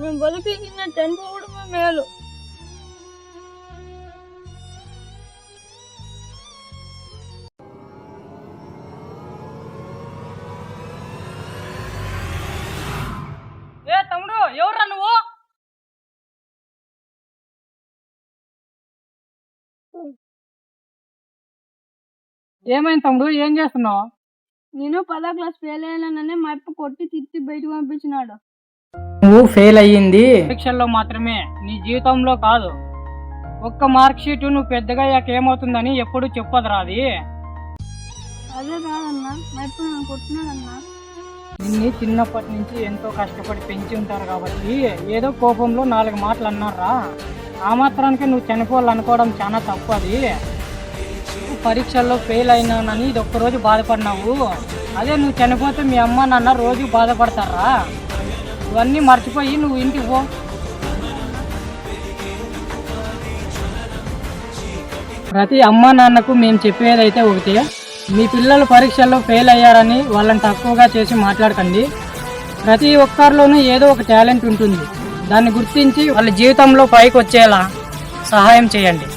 మేము బలిపీకిన చనిపోవడమే మేలు. ఏ తమ్ముడు, ఎవరా నువ్వు? ఏమైంది తమ్ముడు, ఏం చేస్తున్నావు? నేను 10వ క్లాస్ ఫెయిల్ అయ్యానని మా అప్ప కొట్టి తిట్టి బయటకు పంపించినాడు. నువ్వు ఫెయిల్ అయ్యింది పరీక్షల్లో మాత్రమే, నీ జీవితంలో కాదు. ఒక్క మార్క్ షీట్ నువ్వు పెద్దగా అయ్యాక ఏమవుతుందని ఎప్పుడు చెప్పదురా అది. అదే కాదన్నా, మా అప్ప నన్ను కొట్టినాడన్నా. నిన్ను చిన్నప్పటి నుంచి ఎంతో కష్టపడి పెంచి ఉంటారు కాబట్టి ఏదో కోపంలో 4 మాటలు అన్నారా. ఆ మాత్రానికి నువ్వు చనిపోవాలనుకోవడం చాలా తప్పు. అది పరీక్షల్లో ఫెయిల్ అయినానని ఇది ఒక్కరోజు బాధపడినావు. అదే నువ్వు చనిపోతే మీ అమ్మ నాన్న రోజు బాధపడతారా. ఇవన్నీ మర్చిపోయి నువ్వు ఇంటికి పో. ప్రతి అమ్మ నాన్నకు మేము చెప్పేదైతే ఒకటే, మీ పిల్లలు పరీక్షల్లో ఫెయిల్ అయ్యారని వాళ్ళని తక్కువగా చేసి మాట్లాడకండి. ప్రతి ఒక్కరిలోనూ ఏదో ఒక టాలెంట్ ఉంటుంది. దాన్ని గుర్తించి వాళ్ళ జీవితంలో పైకి వచ్చేలా సహాయం చేయండి.